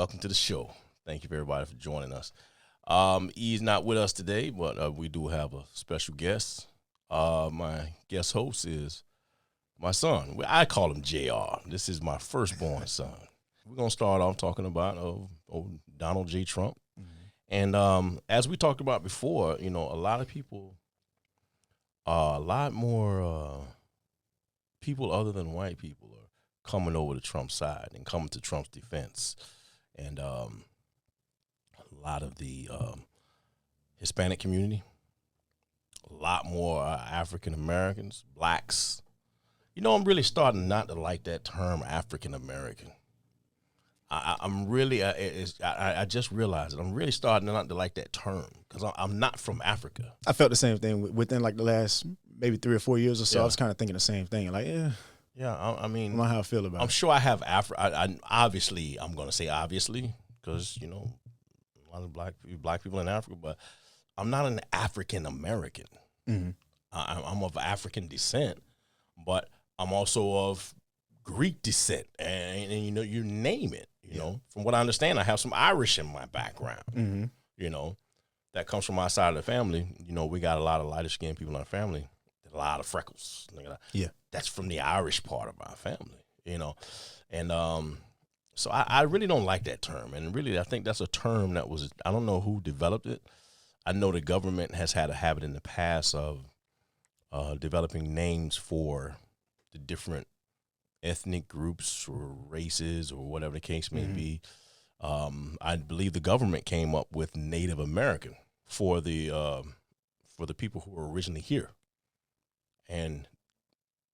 welcome to the show. Thank you for everybody for joining us. He's not with us today, but we do have a special guest. My guest host is my son. I call him JR. This is my firstborn son. We're going to start off talking about old Donald J. Trump. Mm-hmm. And as we talked about before, you know, a lot of people, a lot more people other than white people are coming over to Trump's side and coming to Trump's defense. And a lot of the Hispanic community, a lot more African Americans, blacks. You know, I'm really starting not to like that term African American. I'm really, I just realized it. I'm really starting not to like that term because I'm not from Africa. I felt the same thing within like the last maybe 3 or 4 years or so. Yeah. I was kind of thinking the same thing. Like, I mean, I don't know how I feel about it. I'm sure I have obviously, I'm going to say obviously because, you know, a lot of black people in Africa, but I'm not an African American. Mm-hmm. I'm of African descent, but I'm also of Greek descent, and you know, you name it. You know, from what I understand, I have some Irish in my background. Mm-hmm. You know, that comes from my side of the family. You know, we got a lot of lighter skinned people in our family, a lot of freckles. Yeah, that's from the Irish part of our family. You know, and so I really don't like that term, and really I think that's a term that was, I don't know who developed it. I know the government has had a habit in the past of developing names for the different ethnic groups or races or whatever the case may be. I believe the government came up with Native American for the people who were originally here. And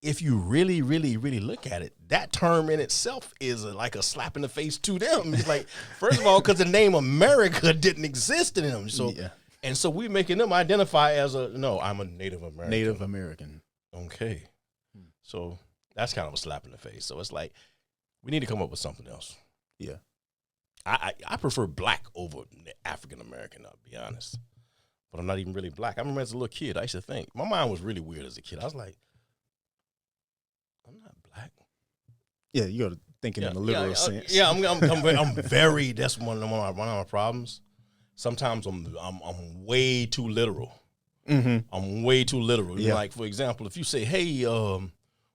if you really, really, really look at it, that term in itself is like a slap in the face to them. It's like, first of all, because the name America didn't exist in them. So, and so we're making them identify as I'm a Native American. Native American. Okay. So that's kind of a slap in the face. So it's like, we need to come up with something else. Yeah. I prefer black over African American, I'll be honest. But I'm not even really black. I remember as a little kid, I used to think, my mind was really weird as a kid. I was like, I'm not black. Yeah, you got to think in a literal sense. Yeah, I'm very, that's one of my problems. Sometimes I'm way too literal. Mm-hmm. I'm way too literal. Yeah. Like, for example, if you say, hey,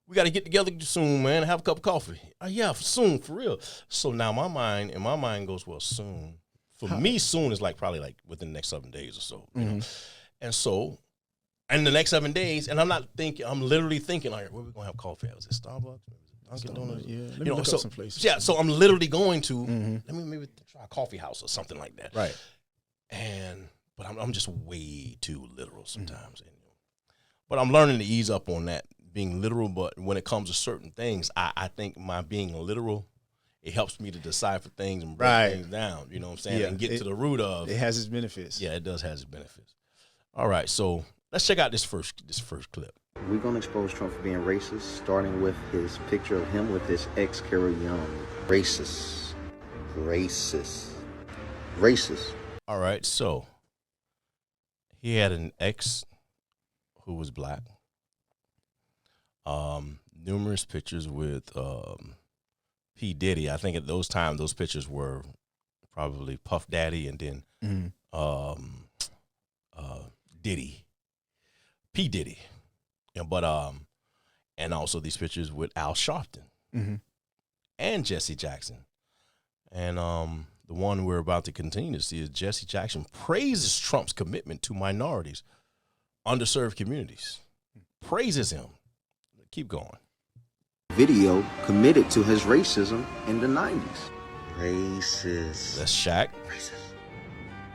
we got to get together soon, man, have a cup of coffee. Yeah, soon, for real. So now my mind goes, well, soon. For me, soon is like probably like within the next 7 days or so. You know? And so, in the next 7 days, and I'm literally thinking, all right, where we going to have coffee at? Was it Starbucks? Dunkin' Donuts? Yeah, let me look up some places. Yeah, so I'm literally going to, let me maybe try a coffee house or something like that. Right. But I'm just way too literal sometimes. But I'm learning to ease up on that, being literal. But when it comes to certain things, I think my being literal, it helps me to decipher things and break things down. You know what I'm saying? And get to the root of. It has its benefits. Yeah, it does have its benefits. All right, so let's check out this first clip. We're going to expose Trump for being racist, starting with his picture of him with his ex, Carol Young. Racist. All right, so he had an ex who was black. Numerous pictures with P. Diddy. I think at those times, those pictures were probably Puff Daddy and then Diddy, P. Diddy. And also these pictures with Al Sharpton and Jesse Jackson. And the one we're about to continue to see is Jesse Jackson praises Trump's commitment to minorities, underserved communities. Praises him. Keep going. Video committed to his racism in the 90s. Racist. That's Shaq. Racist.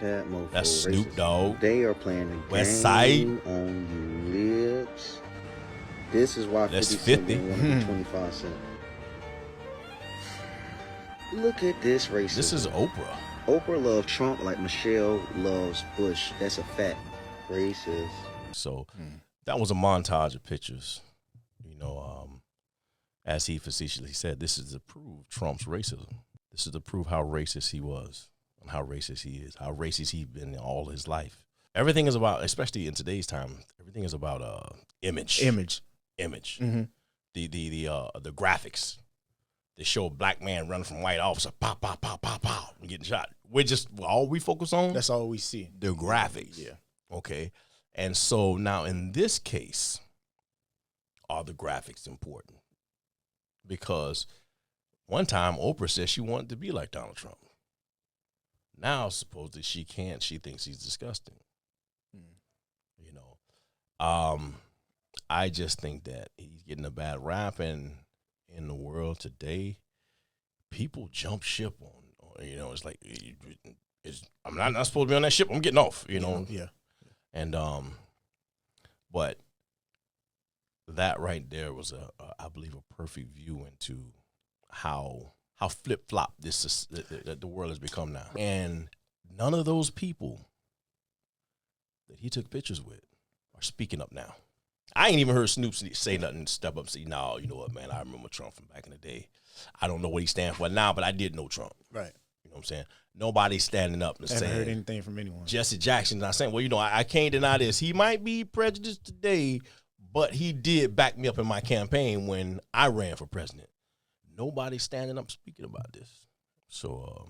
That mofo. That's Snoop racist. Dogg. They are playing the West game Side. On you lips. This is why That's 50 Cent 50. didn't want to be 25 cents. Look at this racism. This is Oprah. Oprah loves Trump like Michelle loves Bush. That's a fact. Racist. So that was a montage of pictures. You know, as he facetiously said, this is to prove Trump's racism. This is to prove how racist he was and how racist he is, how racist he's been all his life. Everything is about, especially in today's time, everything is about image. Image. Mm-hmm. The graphics. they show a black man running from white officer, pow, pow, pow, pow, pow, and getting shot. All we focus on. That's all we see. The graphics. Yeah. Okay. And so now in this case, are the graphics important? Because one time Oprah said she wanted to be like Donald Trump. Now supposedly she can't. She thinks he's disgusting. You know, I just think that he's getting a bad rap, and in the world today, people jump ship on you know, it's like I'm not supposed to be on that ship. I'm getting off. You know. Yeah. And but that right there was I believe a perfect view into how flip flop the world has become now. And none of those people that he took pictures with are speaking up now. I ain't even heard Snoop say nothing, step up and say, no, you know what, man, I remember Trump from back in the day. I don't know what he stands for now, but I did know Trump. Right. You know what I'm saying? Nobody's standing up and saying. I haven't heard anything from anyone. Jesse Jackson's not saying, well, you know, I can't deny this. He might be prejudiced today, but he did back me up in my campaign when I ran for president. Nobody's standing up speaking about this. So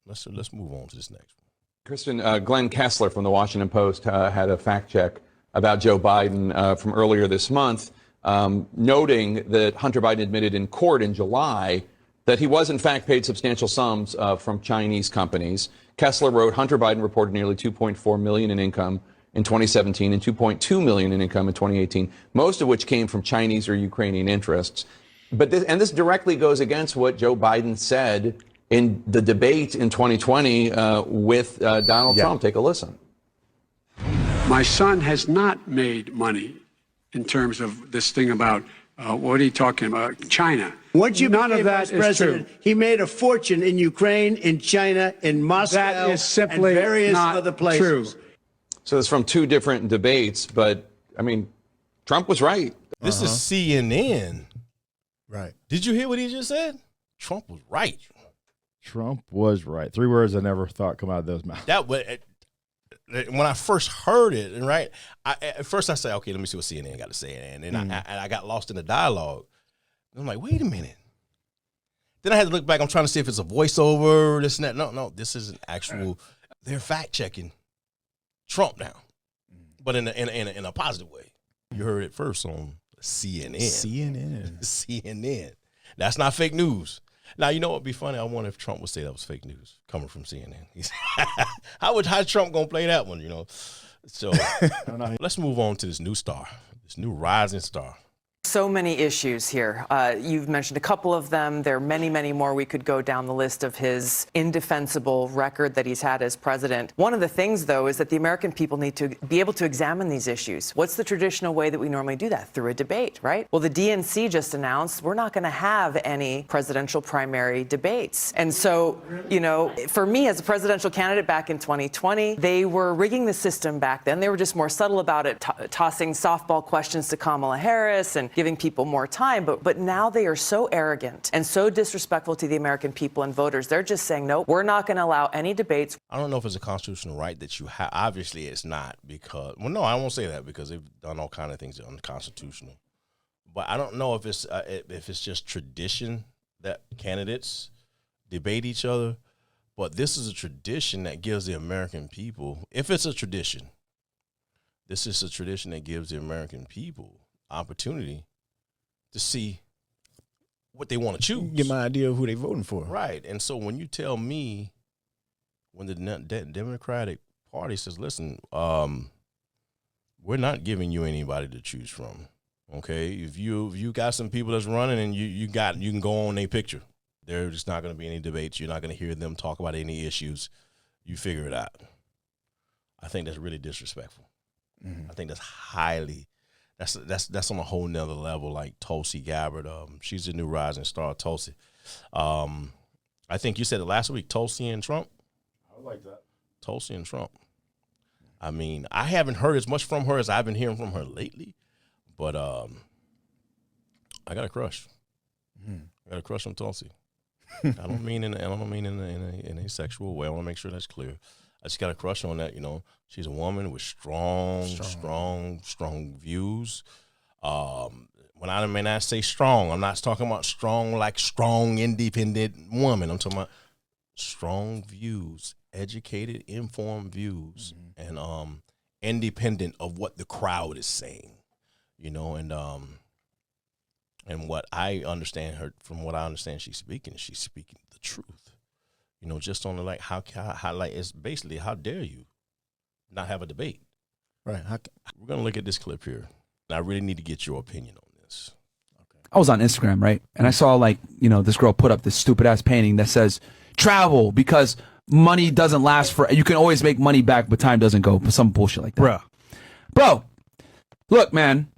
let's move on to this next one. Kristen, Glenn Kessler from the Washington Post had a fact check about Joe Biden from earlier this month, noting that Hunter Biden admitted in court in July that he was in fact paid substantial sums from Chinese companies. Kessler wrote, Hunter Biden reported nearly $2.4 million in income in 2017 and $2.2 million in income in 2018, most of which came from Chinese or Ukrainian interests. But this directly goes against what Joe Biden said in the debate in 2020 with Donald Trump. Take a listen. My son has not made money in terms of this thing about, what are you talking about, China. Once you None became of that vice president, is true. he made a fortune in Ukraine, in China, in Moscow, That is simply and various not other places. true. So it's from two different debates, but, I mean, Trump was right. This is CNN. Right. Did you hear what he just said? Trump was right. Trump was right. 3 words I never thought come out of those mouths. That was when I first heard it, and right, at first I said, okay, let me see what CNN got to say, and then I got lost in the dialogue. I'm like, wait a minute. Then I had to look back. I'm trying to see if it's a voiceover, this and that. No, this is an actual. They're fact checking Trump now, but in a positive way. You heard it first on CNN. CNN. That's not fake news. Now, you know what would be funny? I wonder if Trump would say that was fake news coming from CNN. How's Trump going to play that one, you know? So let's move on to this new star, this new rising star. So many issues here. You've mentioned a couple of them. There are many, many more. We could go down the list of his indefensible record that he's had as president. One of the things, though, is that the American people need to be able to examine these issues. What's the traditional way that we normally do that? Through a debate, right? Well, the DNC just announced we're not going to have any presidential primary debates. And so, you know, for me as a presidential candidate back in 2020, they were rigging the system back then. They were just more subtle about it, tossing softball questions to Kamala Harris and giving people more time. But now they are so arrogant and so disrespectful to the American people and voters. They're just saying, no, we're not going to allow any debates. I don't know if it's a constitutional right that you have. Obviously, it's not because, well, no, I won't say that because they've done all kind of things that are unconstitutional. But I don't know if it's just tradition that candidates debate each other. But this is a tradition that gives the American people, if it's a tradition, this is a tradition that gives the American people opportunity to see what they want to choose. Get my idea of who they voting for. Right. And so when you tell me, when the Democratic Party says, listen, we're not giving you anybody to choose from. Okay. If you got some people that's running and you can go on their picture. There's just not going to be any debates. You're not going to hear them talk about any issues. You figure it out. I think that's really disrespectful. Mm-hmm. I think that's highly. That's on a whole nother level, like Tulsi Gabbard. She's the new rising star, Tulsi. I think you said it last week, Tulsi and Trump. I like that. Tulsi and Trump. I mean, I haven't heard as much from her as I've been hearing from her lately, but I got a crush. Mm-hmm. I got a crush on Tulsi. I don't mean in a sexual way. I want to make sure that's clear. I just got a crush on that, you know. She's a woman with strong views. When when I say strong, I'm not talking about strong like strong, independent woman. I'm talking about strong views, educated, informed views, and independent of what the crowd is saying, you know, and what I understand her, from what I understand she's speaking the truth, you know, just on the, like, how like, it's basically, how dare you not have a debate? Right. We're going to look at this clip here, and I really need to get your opinion on this. I was on Instagram, right? And I saw, like, you know, this girl put up this stupid ass painting that says, travel because money doesn't last for, you can always make money back, but time doesn't go, some bullshit like that. Bro, look, man,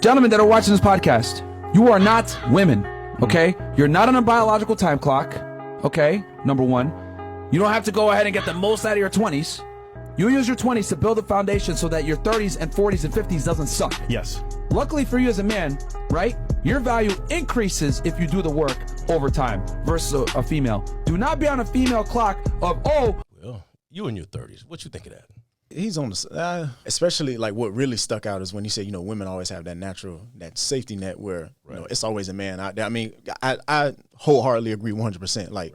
gentlemen that are watching this podcast, you are not women, okay? You're not on a biological time clock, okay? Number one, you don't have to go ahead and get the most out of your 20s. You use your 20s to build a foundation so that your 30s and 40s and 50s doesn't suck. Yes. Luckily for you as a man, right? Your value increases if you do the work over time versus a female. Do not be on a female clock of, oh. Well, you in your 30s. What you think of that? He's on the, especially like what really stuck out is when he said, you know, women always have that natural, that safety net where, you know, it's always a man out there. I mean, I wholeheartedly agree 100%. Like,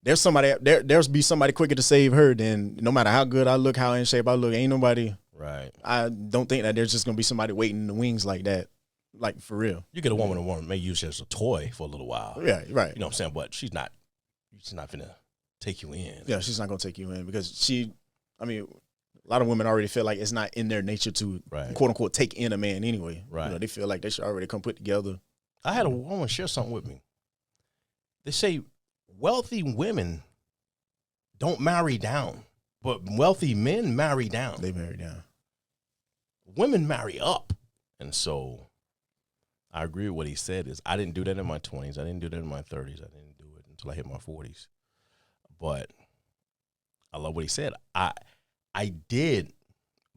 there's somebody, there's be somebody quicker to save her than, no matter how good I look, how in shape I look, ain't nobody. Right. I don't think that there's just going to be somebody waiting in the wings like that. Like, for real. You get a woman who may use you as a toy for a little while. Yeah, right. You know what I'm saying? But she's not going to take you in. Yeah, she's not going to take you in because I mean, a lot of women already feel like it's not in their nature to, quote unquote, take in a man anyway. Right. You know, they feel like they should already come put together. I had a woman share something with me. They say wealthy women don't marry down, but wealthy men marry down. They marry down. Women marry up. And so I agree with what he said is I didn't do that in my 20s. I didn't do that in my 30s. I didn't do it until I hit my 40s. But I love what he said. I did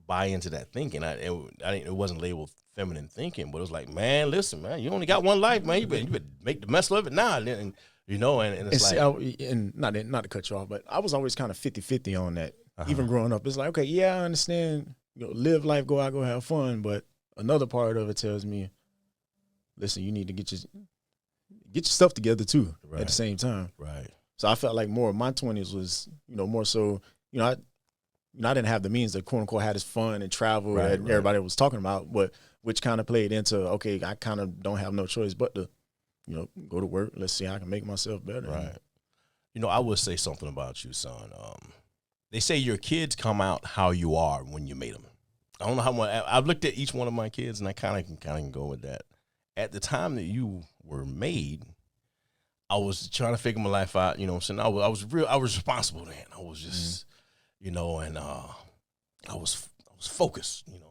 buy into that thinking. It wasn't labeled feminine thinking, but it was like, man, listen, man, you only got one life, man. You better make the best of it now. And you know, and it's like, and not to cut you off, but I was always kind of 50-50 on that. Even growing up, it's like, okay, yeah, I understand. You know, live life, go out, go have fun. But another part of it tells me, listen, you need to get your stuff together too at the same time. Right. So I felt like more of my 20s was, you know, more so, you know, I didn't have the means to, quote unquote, have this fun and travel that everybody was talking about, but which kind of played into, okay, I kind of don't have no choice but to, you know, go to work. Let's see how I can make myself better. Right. You know, I would say something about you, son. They say your kids come out how you are when you made them. I don't know how much. I've looked at each one of my kids, and I kind of can go with that. At the time that you were made, I was trying to figure my life out. You know what I'm saying? I was responsible then. I was just, you know, and I was focused. You know,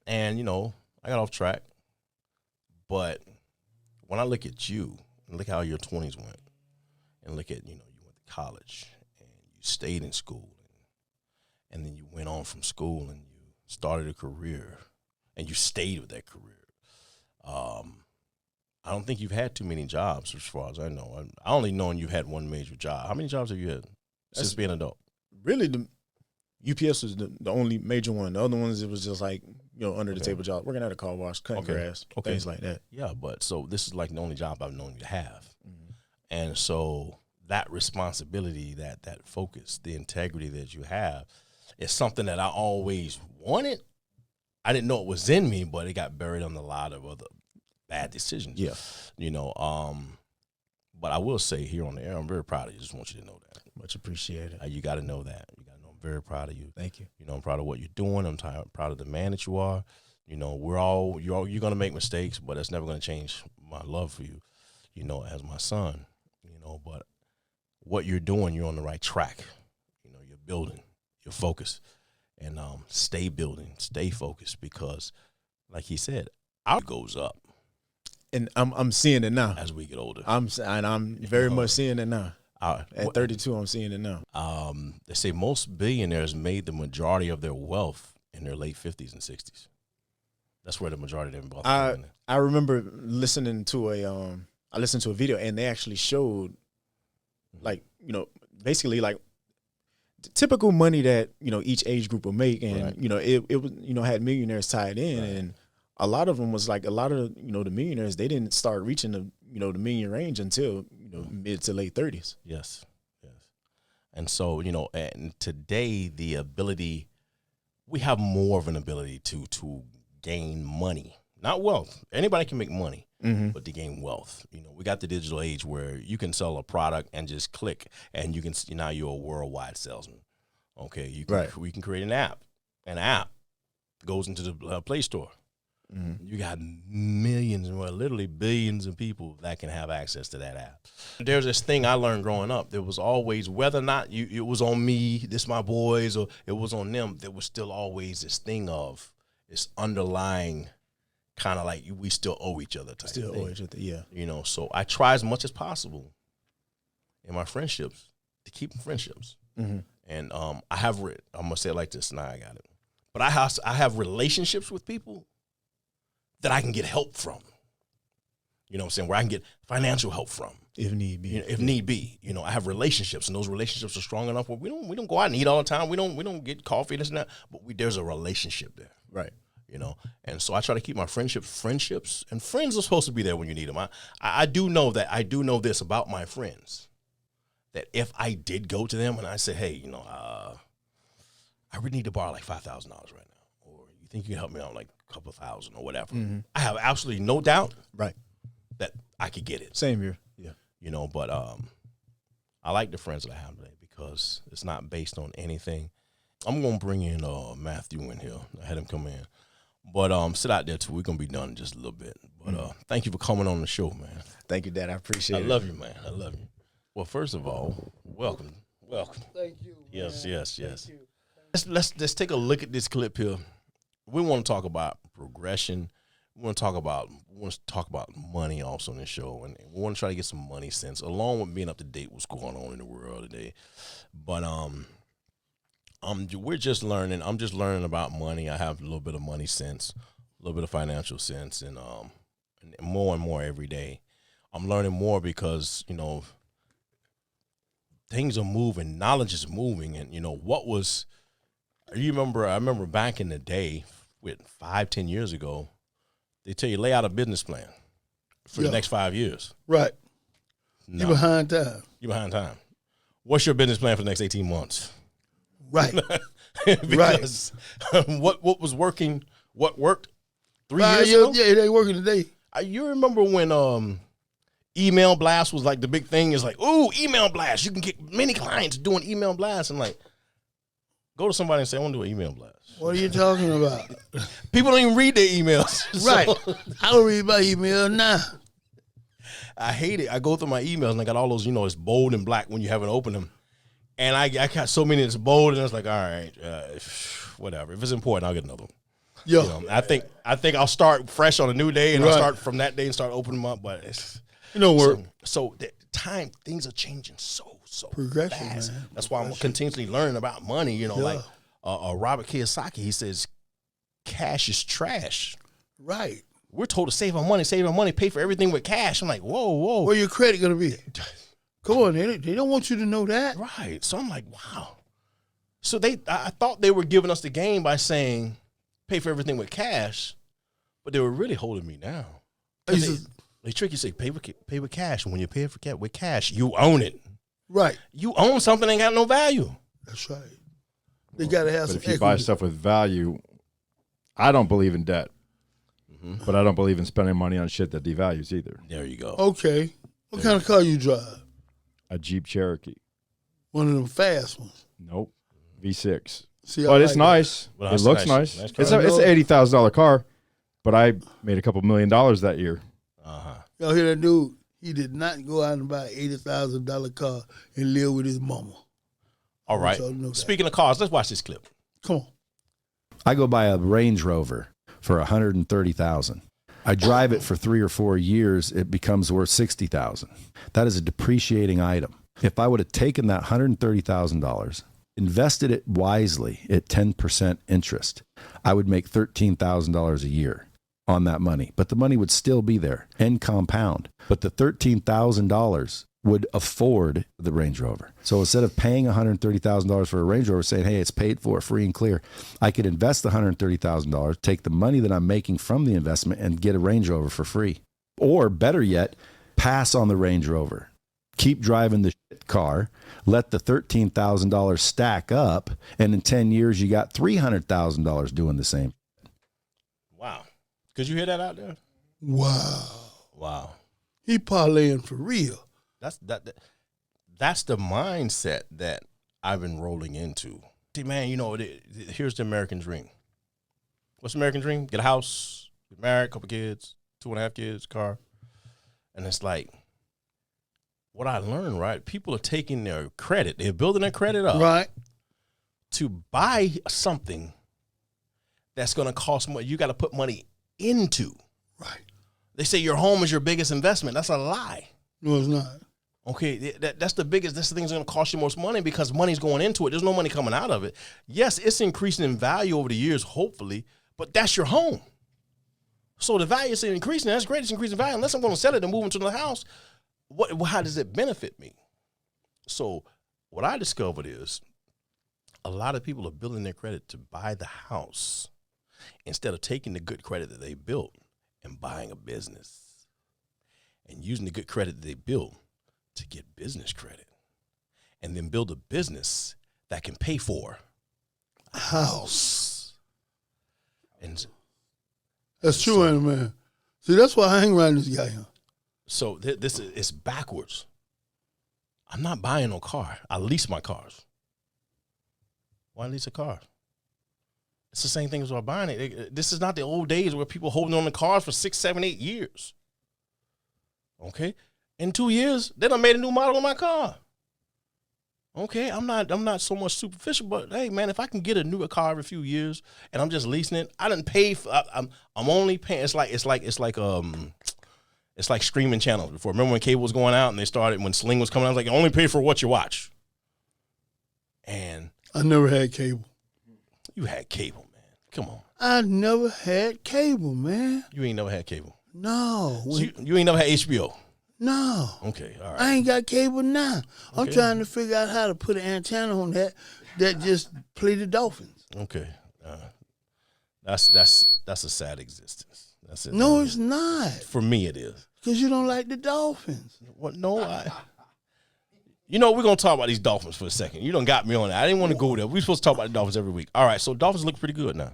and you know, I got off track. But when I look at you and look how your 20s went, and look at, you know, you went to college and you stayed in school, and then you went on from school and you started a career, and you stayed with that career. I don't think you've had too many jobs, as far as I know. I only known you've had one major job. How many jobs have you had since being an adult? Really, the UPS was the only major one. The other ones, it was just like, you know, under the table job, working at a car wash, cutting grass, things like that. Yeah, but so this is like the only job I've known you to have. And so that responsibility, that focus, the integrity that you have is something that I always wanted. I didn't know it was in me, but it got buried on a lot of other bad decisions. Yeah. You know, but I will say here on the air, I'm very proud of you. Just want you to know that. Much appreciated. You got to know that. You got to know I'm very proud of you. Thank you. You know, I'm proud of what you're doing. I'm proud of the man that you are. You know, you're going to make mistakes, but that's never going to change my love for you, you know, as my son, you know, but what you're doing, you're on the right track. You know, you're building, you're focused, and stay building, stay focused, because like he said, our goes up. And I'm seeing it now as we get older. I'm very much seeing it now. At 32, I'm seeing it now. They say most billionaires made the majority of their wealth in their late 50s and 60s. That's where the majority of their wealth. I remember listening to a video, and they actually showed, like, you know, basically like typical money that, each age group will make. And, Right. It was, had millionaires tied in. Right. And a lot of them was like, a lot of, the millionaires, they didn't start reaching the, the million range until, mid to late 30s. Yes. And so, and today we have more of an ability to gain money, not wealth. Anybody can make money, but to gain wealth. We got the digital age where you can sell a product and just click, and now you're a worldwide salesman. Okay, we can create an app. An app goes into the Play Store. You got millions, literally billions of people that can have access to that app. There's this thing I learned growing up. There was always, whether or not it was on me, this my boys, or it was on them, there was still always this thing of this underlying kind of like we still owe each other type Still thing. owe each other, yeah. So I try as much as possible in my friendships to keep them friendships. And I'm going to say it like this, now I got it. But I have relationships with people that I can get help from. You know what I'm saying? Where I can get financial help from. If need be. If need be. I have relationships, and those relationships are strong enough where we don't go out and eat all the time. We don't get coffee, this and that, but there's a relationship there. Right. And so I try to keep my friendships, and friends are supposed to be there when you need them. I do know this about my friends, that if I did go to them and I said, hey, I really need to borrow like $5,000 right now, or you think you can help me out like a couple $1,000 or whatever, I have absolutely no doubt that I could get it. Same here. Yeah. But I like the friends that I have today because it's not based on anything. I'm going to bring in Matthew in here. I had him come in. But sit out there, too. We're going to be done in just a little bit. But thank you for coming on the show, man. Thank you, Dad. I appreciate it. I love you, man. I love you. Well, first of all, welcome. Thank you. Yes, man. yes. Thank you. Let's take a look at this clip here. We want to talk about progression. We want to talk about money also in this show, and we want to try to get some money sense along with being up to date what's going on in the world today. But we're just learning. I'm just learning about money. I have a little bit of money sense, a little bit of financial sense, and more and more every day. I'm learning more because things are moving, knowledge is moving, and I remember back in the day, 5-10 years ago, they tell you lay out a business plan for the next 5 years. Right. No. You're behind time. You're behind time. What's your business plan for the next 18 months? Right. Because what was working, what worked 3 years ago? Yeah, it ain't working today. You remember when email blast was like the big thing? Is like, ooh, email blast. You can get many clients doing email blast. And like, go to somebody and say, I want to do an email blast. What are you talking about? People don't even read their emails. Right. I don't read my email now. I hate it. I go through my emails and I got all those, it's bold and black when you haven't opened them. And I got so many that's bold, and it's like, all right, whatever. If it's important, I'll get another one. Yeah. I think I'll start fresh on a new day, and I'll start from that day and start opening them up. But it's work. So the time, things are changing so progression, fast. man. That's why I'm continuously learning about money. Like Robert Kiyosaki, he says, cash is trash. Right. We're told to save our money, pay for everything with cash. I'm like, whoa. Where your credit gonna be? Come on, they don't want you to know that. Right. So I'm like, wow. So I thought they were giving us the game by saying pay for everything with cash, but they were really holding me down. They trick you, say pay with cash. And when you pay with cash, you own it. Right. You own something that ain't got no value. That's right. They got to have some But if you equity. buy stuff with value, I don't believe in debt, but I don't believe in spending money on shit that devalues either. There you go. Okay. What kind of car you drive? A Jeep Cherokee. One of them fast ones. Nope. V6. See, But it's nice. Well, It that's looks nice. nice. Nice car. It's an $80,000 car, but I made a couple $1 million that year. Y'all hear that dude? He did not go out and buy an $80,000 car and live with his mama. All right. Speaking of cars, let's watch this clip. Come on. I go buy a Range Rover for $130,000. I drive it for 3 or 4 years, it becomes worth $60,000. That is a depreciating item. If I would have taken that $130,000, invested it wisely at 10% interest, I would make $13,000 a year on that money. But the money would still be there and compound. But the $13,000 would afford the Range Rover. So instead of paying $130,000 for a Range Rover, saying, hey, it's paid for, free and clear, I could invest the $130,000, take the money that I'm making from the investment and get a Range Rover for free. Or better yet, pass on the Range Rover. Keep driving the shit car, let the $13,000 stack up, and in 10 years, you got $300,000 doing the same. Wow. Could you hear that out there? Wow. Wow. He parlaying for real. That's the mindset that I've been rolling into. See, man, you know, here's the American dream. What's the American dream? Get a house, get married, couple kids, 2.5 kids, car. And it's like, what I learned, right? People are taking their credit. They're building their credit up. Right. To buy something that's going to cost more. You got to put money into. Right. They say your home is your biggest investment. That's a lie. No, it's not. Okay, that's the biggest. That's the thing that's going to cost you most money because money's going into it. There's no money coming out of it. Yes, it's increasing in value over the years, hopefully, but that's your home. So the value is increasing. That's great. It's increasing value. Unless I'm going to sell it and move into the house, how does it benefit me? So what I discovered is a lot of people are building their credit to buy the house instead of taking the good credit that they built and buying a business and using the good credit that they built to get business credit and then build a business that can pay for a house. And that's true, ain't it, man? See, that's why I hang around this guy here. So this is backwards. I'm not buying no car. I lease my cars. Why lease a car? It's the same thing as what I'm buying it. This is not the old days where people holding on to cars for 6, 7, 8 years. Okay? In 2 years, they done made a new model on my car. Okay, I'm not so much superficial, but hey, man, if I can get a newer car every few years and I'm just leasing it, I didn't pay for. I'm only paying. It's like streaming channels before. Remember when cable was going out and they started when Sling was coming out? I was like, you only pay for what you watch. And I never had cable. You had cable, man. Come on. I never had cable, man. You ain't never had cable. No. So you ain't never had HBO. No. Okay, all right. I ain't got cable now. Okay. I'm trying to figure out how to put an antenna on that just play the Dolphins. Okay. That's a sad existence. That's it. No, it's not. For me, it is. Because you don't like the Dolphins. What? No, You know, we're going to talk about these Dolphins for a second. You done got me on that. I didn't want to go there. We're supposed to talk about the Dolphins every week. All right, so Dolphins look pretty good now.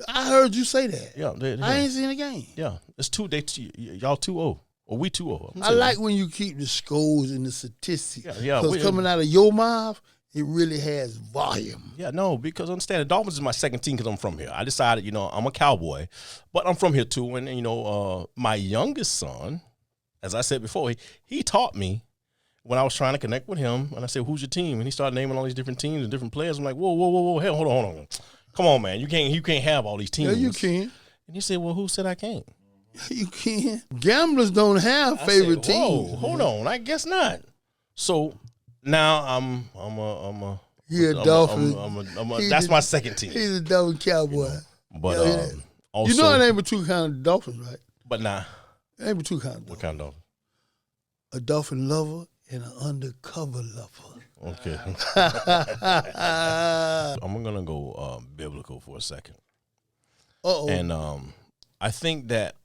I heard you say that. Yeah. I ain't seen the game. Yeah. It's y'all 2-0. Or we 2-0. I like when you keep the scores and the statistics. Yeah. Because coming out of your mouth, it really has volume. Yeah, no, because understand, the Dolphins is my second team because I'm from here. I decided, I'm a Cowboy, but I'm from here too. And, my youngest son, as I said before, he taught me when I was trying to connect with him. And I said, who's your team? And he started naming all these different teams and different players. I'm like, whoa. Hell, hold on. Come on, man. You can't have all these teams. Yeah, you can. And he said, well, who said I can't? You can. Gamblers don't have favorite teams. Hold on. I guess not. So now I'm a Dolphin. That's my second team. He's a Dolphin Cowboy. But also, I ain't but two kind of Dolphins, right? But nah. Ain't but two kind of Dolphins. What kind of Dolphin? A Dolphin lover and an undercover lover. Okay. I'm gonna go biblical for a second. Uh-oh. And I think that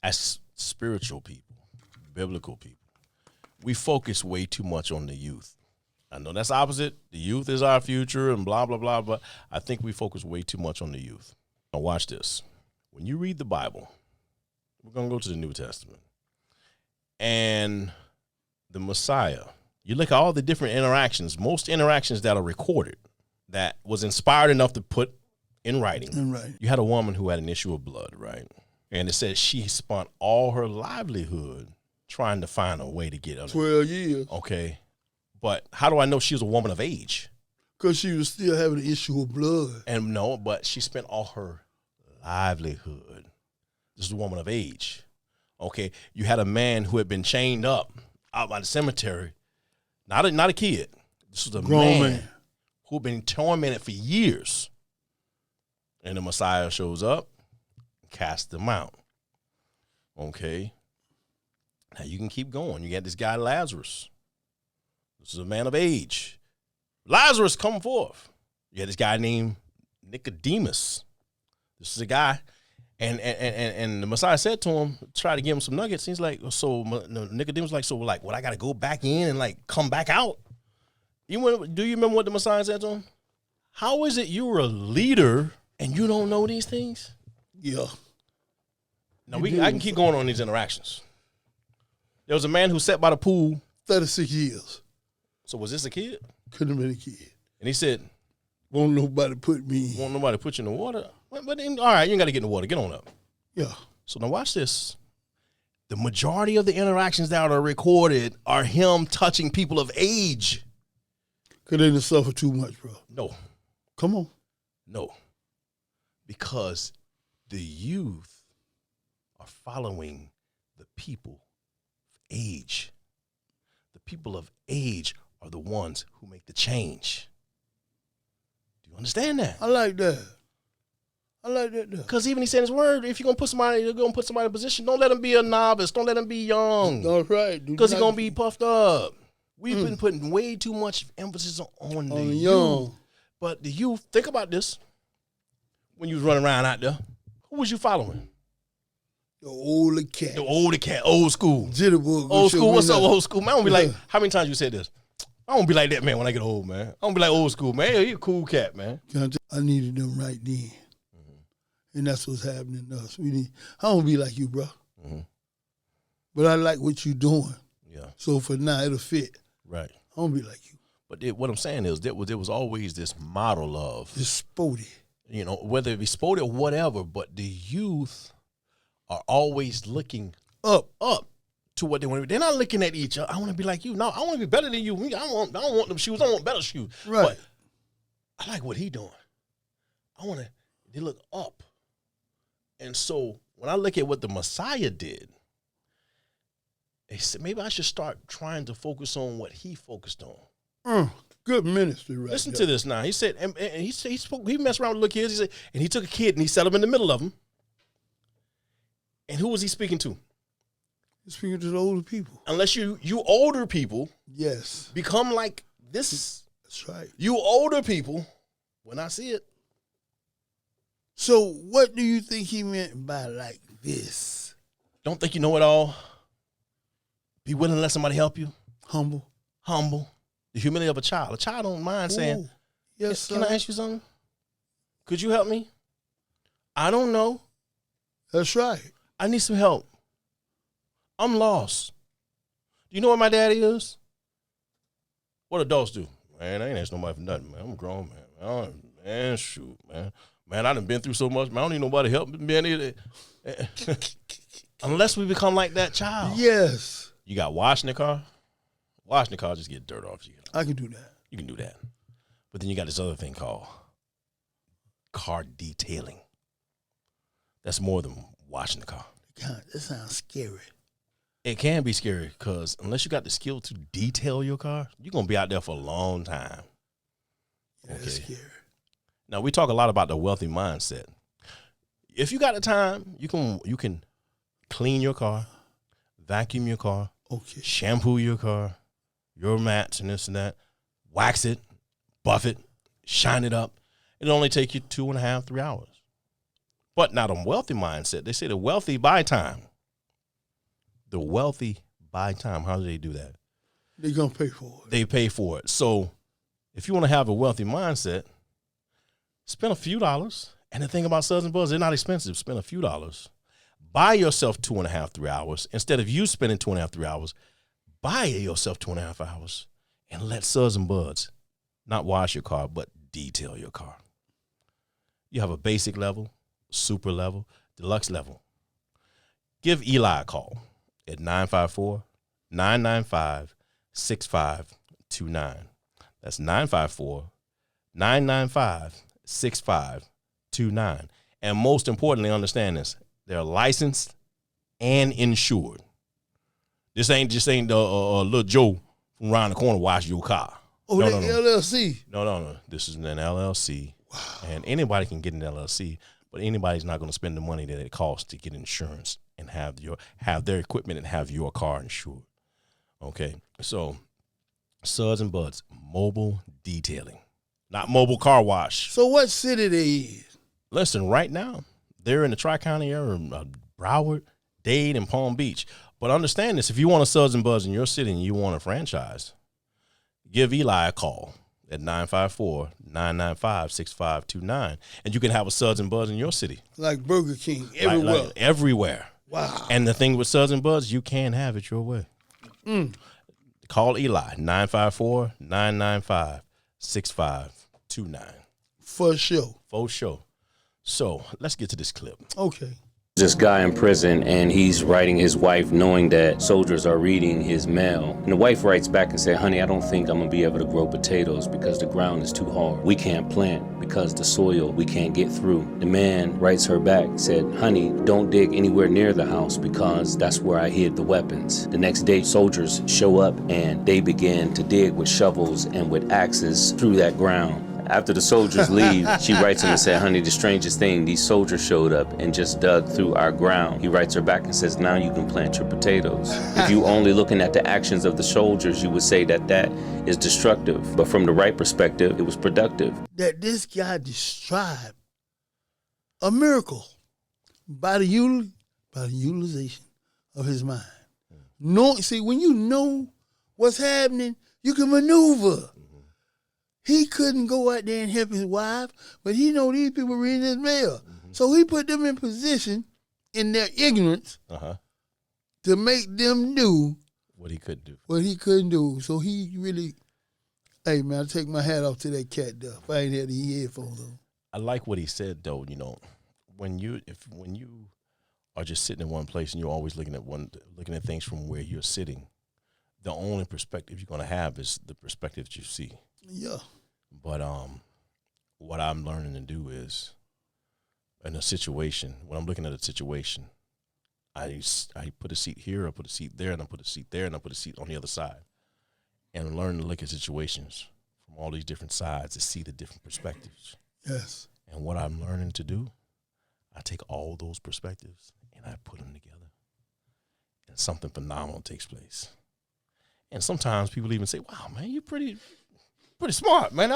as spiritual people, biblical people, we focus way too much on the youth. I know that's opposite. The youth is our future and blah, blah, blah, but I think we focus way too much on the youth. Now watch this. When you read the Bible, we're going to go to the New Testament, and the Messiah, you look at all the different interactions, most interactions that are recorded, that was inspired enough to put in writing. Right. You had a woman who had an issue of blood, right? And it says she spent all her livelihood trying to find a way to get out. 12 years. Okay. But how do I know she was a woman of age? Because she was still having an issue of blood. And no, but she spent all her livelihood. This is a woman of age. Okay. You had a man who had been chained up out by the cemetery. Not a kid. This was a grown man who had been tormented for years. And the Messiah shows up, casts them out. Okay. Now you can keep going. You got this guy Lazarus. This is a man of age. Lazarus, come forth. You got this guy named Nicodemus. This is a guy, and the Messiah said to him, try to give him some nuggets. He's like, so Nicodemus like, so like, what, I got to go back in and like come back out? Do you remember what the Messiah said to him? How is it you're a leader and you don't know these things? Yeah. Now I can keep going on these interactions. There was a man who sat by the pool. 36 years. So was this a kid? Could have been a kid. And he said, won't nobody put me in. Won't nobody put you in the water? But then, all right, you ain't got to get in the water. Get on up. Yeah. So now watch this. The majority of the interactions that are recorded are him touching people of age. Because they didn't suffer too much, bro. No. Come on. No. Because the youth are following the people of age. The people of age are the ones who make the change. Do you understand that? I like that. I like that. Because even he said his word, if you're going to put somebody in a position, don't let him be a novice. Don't let him be young. That's right. Because he's going to be puffed up. We've been putting way too much emphasis on the young. But the youth, think about this. When you was running around out there, who was you following? The older cat. The older cat, old school. Jitterbug. Old school, what's up, old school? Man, I don't be like, how many times you said this? I don't be like that, man, when I get old, man. I don't be like old school, man. Hey, you a cool cat, man. I needed them right then. And that's what's happening to us. I don't be like you, bro. But I like what you doing. Yeah. So for now, it'll fit. Right. I don't be like you. But what I'm saying is there was always this model of it's sporty. You know, whether it be sporty or whatever, but the youth are always looking up to what they want to be. They're not looking at each other. I want to be like you. No, I want to be better than you. I don't want them shoes. I want better shoes. Right. But I like what he doing. They look up. And so when I look at what the Messiah did, they said, maybe I should start trying to focus on what he focused on. Good ministry, right? Listen to this now. He said, and he messed around with little kids. He said, and he took a kid and he set him in the middle of them. And who was he speaking to? He's speaking to the older people. Unless you older people, yes, become like this. That's right. You older people, when I see it. So what do you think he meant by like this? Don't think you know it all. Be willing to let somebody help you. Humble. The humility of a child. A child don't mind saying, yes, can I ask you something? Could you help me? I don't know. That's right. I need some help. I'm lost. Do you know what my daddy is? What adults do? Man, I ain't asked nobody for nothing, man. I'm grown, man. Man, shoot, man. Man, I done been through so much, man. I don't need nobody to help me, man. Unless we become like that child. Yes. You got washing the car? Washing the car, just get dirt off you. I can do that. You can do that. But then you got this other thing called car detailing. That's more than washing the car. God, that sounds scary. It can be scary because unless you got the skill to detail your car, you're going to be out there for a long time. Yeah, okay. That's scary. Now, we talk a lot about the wealthy mindset. If you got the time, you can clean your car, vacuum your car, shampoo your car, your mats and this and that, wax it, buff it, shine it up. It'll only take you 2.5, 3 hours. But not a wealthy mindset. They say the wealthy buy time. The wealthy buy time. How do they do that? They're going to pay for it. They pay for it. So if you want to have a wealthy mindset, spend a few dollars. And the thing about Suds and Buds, they're not expensive. Spend a few dollars. Buy yourself 2.5, 3 hours. Instead of you spending 2.5, 3 hours, buy yourself 2.5 hours and let Suds and Buds not wash your car, but detail your car. You have a basic level, super level, deluxe level. Give Eli a call at 954-995-6529. That's 954-995-6529. And most importantly, understand this. They're licensed and insured. This ain't just little Joe from around the corner wash your car. Oh, no, LLC. No. This is an LLC. Wow. And anybody can get an LLC, but anybody's not going to spend the money that it costs to get insurance and have their equipment and have your car insured. Okay, so Suds and Buds, mobile detailing, not mobile car wash. So what city they in? Listen, right now they're in the Tri-County area, Broward, Dade, and Palm Beach. But understand this: if you want a Suds and Buds in your city and you want a franchise, give Eli a call at 954-995-6529, and you can have a Suds and Buds in your city. Like Burger King, everywhere. Like everywhere. Wow. And the thing with Suds and Buds, you can have it your way. Call Eli, 954-995-6529. For sure. For sure. So let's get to this clip. Okay. This guy in prison, and he's writing his wife knowing that soldiers are reading his mail. And the wife writes back and said, honey, I don't think I'm gonna be able to grow potatoes because the ground is too hard. We can't plant because the soil we can't get through. The man writes her back, said, honey, don't dig anywhere near the house because that's where I hid the weapons. The next day, soldiers show up and they begin to dig with shovels and with axes through that ground. After the soldiers leave, she writes him and said, honey, the strangest thing, these soldiers showed up and just dug through our ground. He writes her back and says, now you can plant your potatoes. If you only looking at the actions of the soldiers, you would say that that is destructive. But from the right perspective, it was productive. That this guy described a miracle by the utilization of his mind. See, when you know what's happening, you can maneuver. He couldn't go out there and help his wife, but he know these people reading his mail. So he put them in position in their ignorance to make them do what he couldn't do. What he couldn't do. So he really, hey man, I take my hat off to that cat though. If I ain't had the headphones on. I like what he said though. You know, when you are just sitting in one place and you're always looking at things from where you're sitting, the only perspective you're gonna have is the perspective that you see. Yeah. But what I'm learning to do is, in a situation, when I'm looking at a situation, I put a seat here, I put a seat there, and I put a seat there, and I put a seat on the other side, and learn to look at situations from all these different sides to see the different perspectives. Yes. And what I'm learning to do, I take all those perspectives and I put them together, and something phenomenal takes place. And sometimes people even say, "Wow, man, you're pretty smart, man.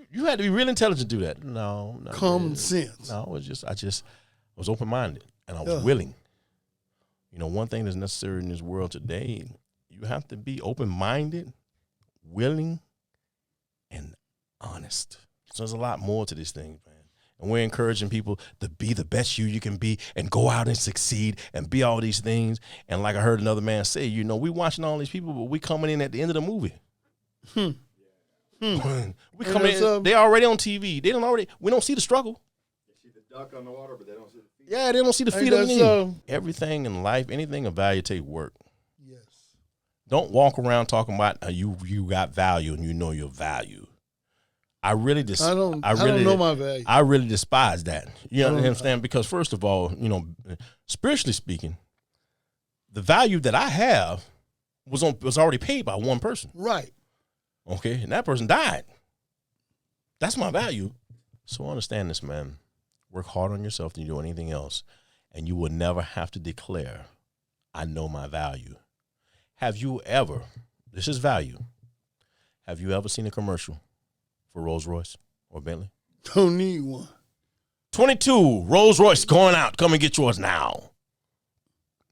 You had to be real intelligent to do that." No, common sense. No, I was open-minded and I was willing. You know, one thing that's necessary in this world today, you have to be open-minded, willing, and honest. So there's a lot more to this thing, man. And we're encouraging people to be the best you can be and go out and succeed and be all these things. And like I heard another man say, you know, we watching all these people, but we coming in at the end of the movie. We coming in, they already on TV. We don't see the struggle. They see the duck on the water, but they don't see the feet. Yeah, they don't see the feet underneath. Everything in life, anything of value take work. Yes. Don't walk around talking about you got value and you know your value. I don't know my value. I really despise that. You understand? Because first of all, you know, spiritually speaking, the value that I have was already paid by one person. Right. Okay, and that person died. That's my value. So understand this, man. Work hard on yourself than you do anything else, and you will never have to declare, "I know my value." Have you ever? This is value. Have you ever seen a commercial for Rolls Royce or Bentley? Don't need one. 22 Rolls Royce going out. Come and get yours now.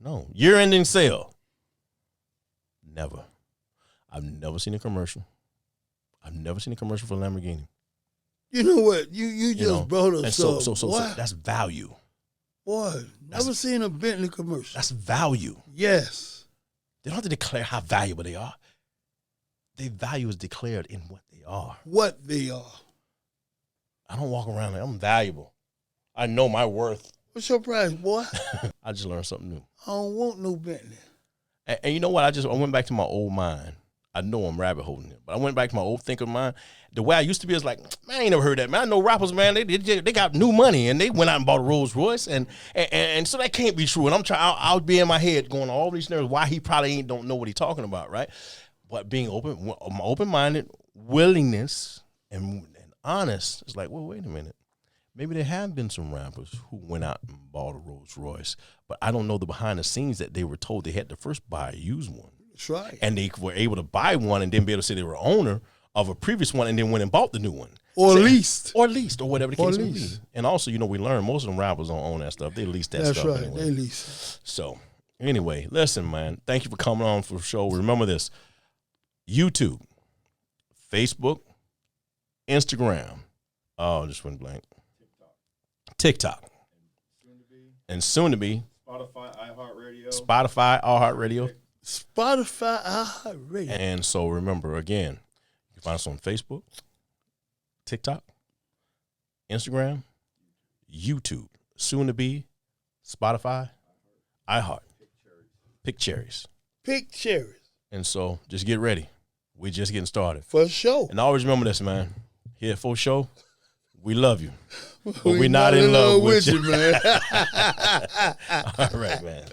No, year-ending sale. Never. I've never seen a commercial. I've never seen a commercial for Lamborghini. You know what? You just brought us up. So that's value. Boy, never seen a Bentley commercial. That's value. Yes. They don't have to declare how valuable they are. Their value is declared in what they are. What they are. I don't walk around like I'm valuable. I know my worth. What's your price, boy? I just learned something new. I don't want no Bentley. And you know what? I went back to my old mind. I know I'm rabbit holding it, but I went back to my old thinker mind. The way I used to be is like, man, I ain't never heard that, man. I know rappers, man, they got new money and they went out and bought a Rolls Royce, and so that can't be true. And I'm trying, I'll be in my head going all these nerves why he probably don't know what he's talking about, right? But being open-minded, willingness, and honest, it's like, well, wait a minute. maybe there have been some rappers who went out and bought a Rolls Royce, but I don't know the behind the scenes that they were told they had to first buy a used one. That's right. And they were able to buy one and then be able to say they were owner of a previous one and then went and bought the new one. Or leased. Or whatever the case may be. And also, we learn most of them rappers don't own that stuff. They lease that stuff. That's right. Anyway. They lease. So, anyway, listen, man. Thank you for coming on for the show. Remember this. YouTube, Facebook, Instagram. Oh, just went blank. TikTok. And soon to be. Spotify, iHeartRadio. Spotify, iHeartRadio. And so remember, again, you can find us on Facebook, TikTok, Instagram, YouTube, soon to be, Spotify, iHeart. Pick cherries. Pick cherries. And so just get ready. We're just getting started. For sure. And always remember this, man. Here for show, we love you. But we're not in love with you, man. All right, man.